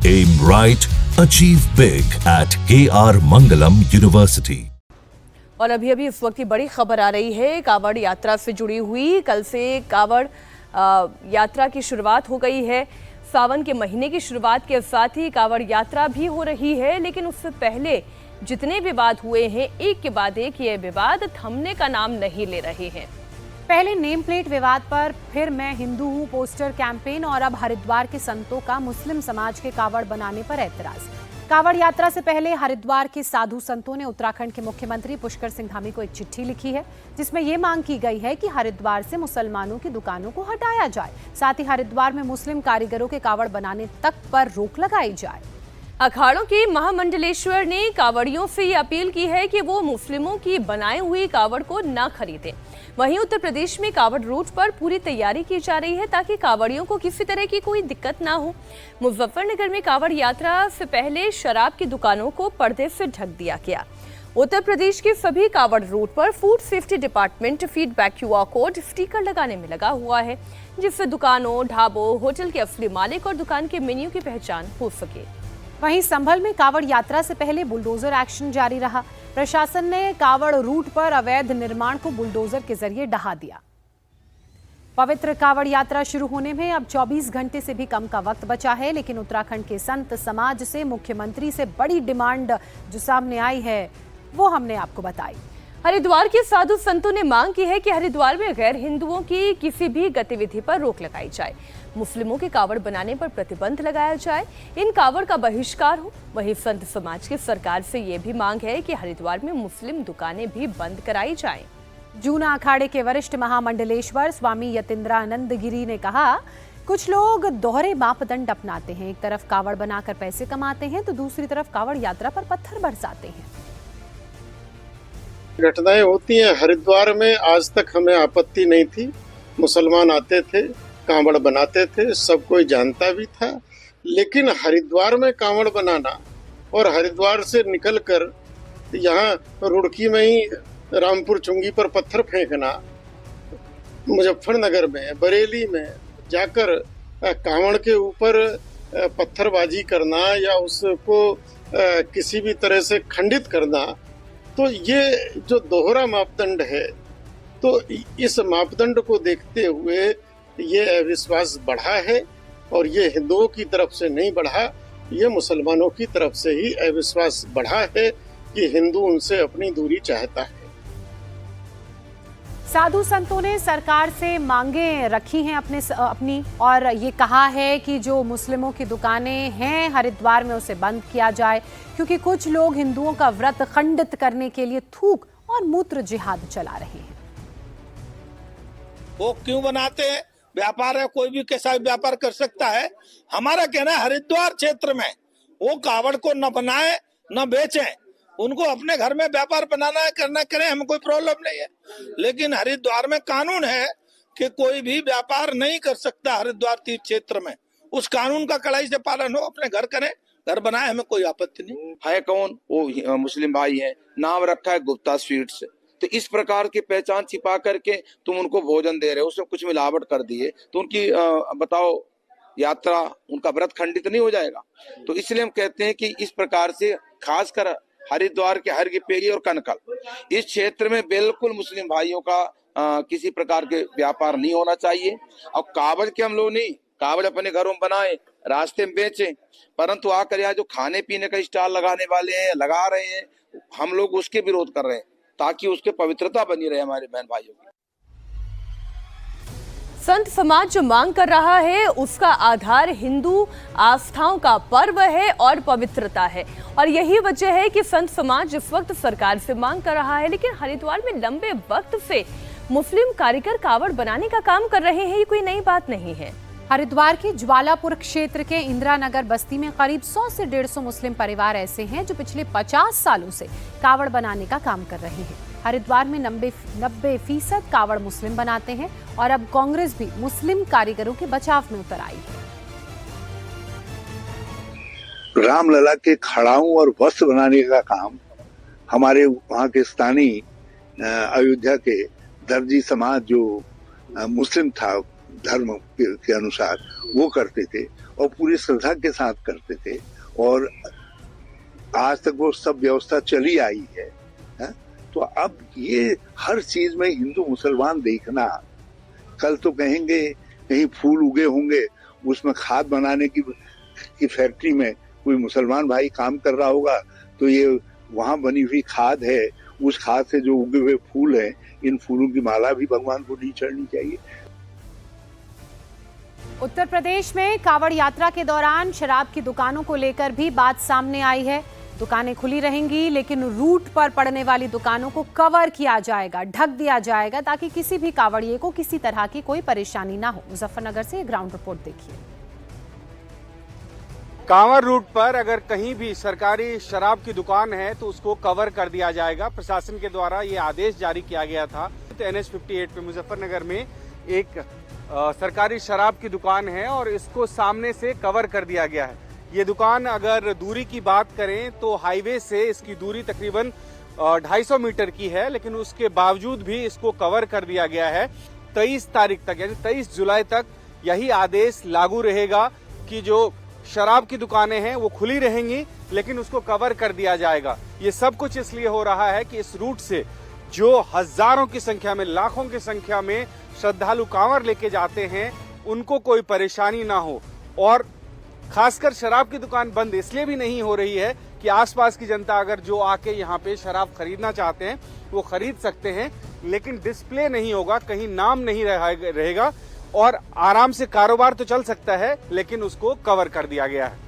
Aim right, achieve big at KR Mangalam University. और अभी अभी इस वक्त की बड़ी खबर आ रही है कावड़ यात्रा से जुड़ी हुई। कल से कावड़ यात्रा की शुरुआत हो गई है। सावन के महीने की शुरुआत के साथ ही कावड़ यात्रा भी हो रही है, लेकिन उससे पहले जितने विवाद हुए हैं, एक के बाद एक ये विवाद थमने का नाम नहीं ले रहे हैं। पहले नेम प्लेट विवाद पर, फिर मैं हिंदू हूं पोस्टर कैंपेन और अब हरिद्वार के संतों का मुस्लिम समाज के कावड़ बनाने पर ऐतराज। कावड़ यात्रा से पहले हरिद्वार के साधु संतों ने उत्तराखंड के मुख्यमंत्री पुष्कर सिंह धामी को एक चिट्ठी लिखी है, जिसमें यह मांग की गई है कि हरिद्वार से मुसलमानों की दुकानों को हटाया जाए, साथ ही हरिद्वार में मुस्लिम कारीगरों के कावड़ बनाने तक पर रोक लगाई जाए। अखाड़ों के महामंडलेश्वर ने कावड़ियों से ये अपील की है कि वो मुस्लिमों की बनाई हुई कावड़ को न खरीदें। वहीं उत्तर प्रदेश में कावड़ रूट पर पूरी तैयारी की जा रही है ताकि कावड़ियों को किसी तरह की कोई दिक्कत ना हो। मुजफ्फरनगर में कावड़ यात्रा से पहले शराब की दुकानों को पर्दे से ढक दिया गया। उत्तर प्रदेश के सभी कावड़ रूट पर food safety department feedback QR code sticker लगाने में लगा हुआ है, जिससे दुकानों, ढाबों, होटल के असली मालिक और दुकान के मेन्यू की पहचान हो सके। वहीं संभल में कावड़ यात्रा से पहले बुलडोजर एक्शन जारी रहा। प्रशासन ने कावड़ रूट पर अवैध निर्माण को बुलडोजर के जरिए ढहा दिया। पवित्र कावड़ यात्रा शुरू होने में अब 24 घंटे से भी कम का वक्त बचा है, लेकिन उत्तराखंड के संत समाज से मुख्यमंत्री से बड़ी डिमांड जो सामने आई है वो हमने आपको बताई। हरिद्वार के साधु संतों ने मांग की है कि हरिद्वार में गैर हिंदुओं की किसी भी गतिविधि पर रोक लगाई जाए, मुस्लिमों के कावड़ बनाने पर प्रतिबंध लगाया जाए, इन कावड़ का बहिष्कार हो। वहीं संत समाज की सरकार से ये भी मांग है कि हरिद्वार में मुस्लिम दुकानें भी बंद कराई जाएं। जूना अखाड़े के वरिष्ठ महामंडलेश्वर स्वामी यतीन्द्रानंद गिरी ने कहा, कुछ लोग दोहरे मापदंड अपनाते हैं। एक तरफ कावड़ बनाकर पैसे कमाते हैं तो दूसरी तरफ कावड़ यात्रा पर पत्थर बरसाते हैं। घटनाएं होती हैं। हरिद्वार में आज तक हमें आपत्ति नहीं थी। मुसलमान आते थे, कांवड़ बनाते थे, सब कोई जानता भी था। लेकिन हरिद्वार में कांवड़ बनाना और हरिद्वार से निकलकर यहाँ रुड़की में ही रामपुर चुंगी पर पत्थर फेंकना, मुजफ्फरनगर में, बरेली में जाकर कांवड़ के ऊपर पत्थरबाजी करना या उसको किसी भी तरह से खंडित करना, तो ये जो दोहरा मापदंड है, तो इस मापदंड को देखते हुए ये अविश्वास बढ़ा है और ये हिंदुओं की तरफ से नहीं बढ़ा, ये मुसलमानों की तरफ से ही अविश्वास बढ़ा है कि हिंदू उनसे अपनी दूरी चाहता है। साधु संतों ने सरकार से मांगे रखी हैं अपनी और ये कहा है कि जो मुस्लिमों की दुकानें हैं हरिद्वार में उसे बंद किया जाए, क्योंकि कुछ लोग हिंदुओं का व्रत खंडित करने के लिए थूक और मूत्र जिहाद चला रहे हैं। वो क्यों बनाते हैं? व्यापार है, कोई भी कैसा भी व्यापार कर सकता है। हमारा कहना है हरिद्वार क्षेत्र में वो कावड़ को न बनाए न बेचें, उनको अपने घर में व्यापार बनाना है, करना करें, हमें कोई प्रॉब्लम नहीं है। लेकिन हरिद्वार में कानून है कि कोई भी व्यापार नहीं कर सकता हरिद्वार तीर्थ क्षेत्र में। उस कानून का कड़ाई से पालन हो, अपने घर करें, घर बनाए, हमें कोई आपत्ति नहीं है। कौन? वो मुस्लिम भाई है, नाम रखा है गुप्ता स्वीट्स। तो इस प्रकार की पहचान छिपा करके तुम उनको भोजन दे रहे हो, उसमें कुछ मिलावट कर दिए तो उनकी बताओ यात्रा, उनका व्रत खंडित नहीं हो जाएगा? तो इसलिए हम कहते हैं कि इस प्रकार से खासकर हरिद्वार के हरगिपेगी और कनकल इस क्षेत्र में बिल्कुल मुस्लिम भाइयों का किसी प्रकार के व्यापार नहीं होना चाहिए। और कावड़ के हम लोग नहीं, कावड़ अपने घरों में बनाए, रास्ते में बेचें, परंतु आकर यहाँ जो खाने पीने का स्टॉल लगाने वाले हैं, लगा रहे हैं, हम लोग उसके विरोध कर रहे हैं ताकि उसके पवित्रता बनी रहे हमारे बहन भाइयों की। संत समाज जो मांग कर रहा है उसका आधार हिंदू आस्थाओं का पर्व है और पवित्रता है, और यही वजह है कि संत समाज इस वक्त सरकार से मांग कर रहा है। लेकिन हरिद्वार में लंबे वक्त से मुस्लिम कारीगर कावड़ बनाने का काम कर रहे हैं, ये कोई नई बात नहीं है। हरिद्वार के ज्वालापुर क्षेत्र के इंदिरा नगर बस्ती में करीब 100 से 150 मुस्लिम परिवार ऐसे हैं जो पिछले 50 सालों से कावड़ बनाने का काम कर रहे हैं। हरिद्वार में 90% कावड़ मुस्लिम बनाते हैं और अब कांग्रेस भी मुस्लिम कारीगरों के बचाव में उतर आई है। रामलला के खड़ाऊ और वस्त्र बनाने का काम हमारे वहाँ के स्थानीय अयोध्या के दर्जी समाज जो मुस्लिम था धर्म के अनुसार वो करते थे, और पूरी श्रद्धा के साथ करते थे, और आज तक वो सब व्यवस्था चली आई है। तो अब ये हर चीज में हिंदू मुसलमान देखना, कल तो कहेंगे कहीं फूल उगे होंगे, उसमें खाद बनाने की फैक्ट्री में कोई मुसलमान भाई काम कर रहा होगा, तो ये वहां बनी हुई खाद है, उस खाद से जो उगे हुए फूल हैं, इन फूलों की माला भी भगवान को नहीं चढ़नी चाहिए। उत्तर प्रदेश में कावड़ यात्रा के दौरान शराब की दुकानों को लेकर भी बात सामने आई है। दुकानें खुली रहेंगी, लेकिन रूट पर पड़ने वाली दुकानों को कवर किया जाएगा, ढक दिया जाएगा, ताकि किसी भी कावड़िए को किसी तरह की कोई परेशानी ना हो। मुजफ्फरनगर से ग्राउंड रिपोर्ट देखिए। कांवड़ रूट पर अगर कहीं भी सरकारी शराब की दुकान है तो उसको कवर कर दिया जाएगा। प्रशासन के द्वारा ये आदेश जारी किया गया था। तो NH 58 पे मुजफ्फरनगर में एक सरकारी शराब की दुकान है और इसको सामने से कवर कर दिया गया है। ये दुकान अगर दूरी की बात करें तो हाईवे से इसकी दूरी तकरीबन 250 मीटर की है, लेकिन उसके बावजूद भी इसको कवर कर दिया गया है। 23 तारीख तक यानी 23 जुलाई तक यही आदेश लागू रहेगा कि जो शराब की दुकानें हैं वो खुली रहेंगी, लेकिन उसको कवर कर दिया जाएगा। ये सब कुछ इसलिए हो रहा है कि इस रूट से जो हजारों की संख्या में, लाखों की संख्या में श्रद्धालु कांवर लेके जाते हैं, उनको कोई परेशानी ना हो। और खासकर शराब की दुकान बंद इसलिए भी नहीं हो रही है कि आसपास की जनता अगर जो आके यहाँ पे शराब खरीदना चाहते हैं वो खरीद सकते हैं, लेकिन डिस्प्ले नहीं होगा, कहीं नाम नहीं रहेगा और आराम से कारोबार तो चल सकता है, लेकिन उसको कवर कर दिया गया है।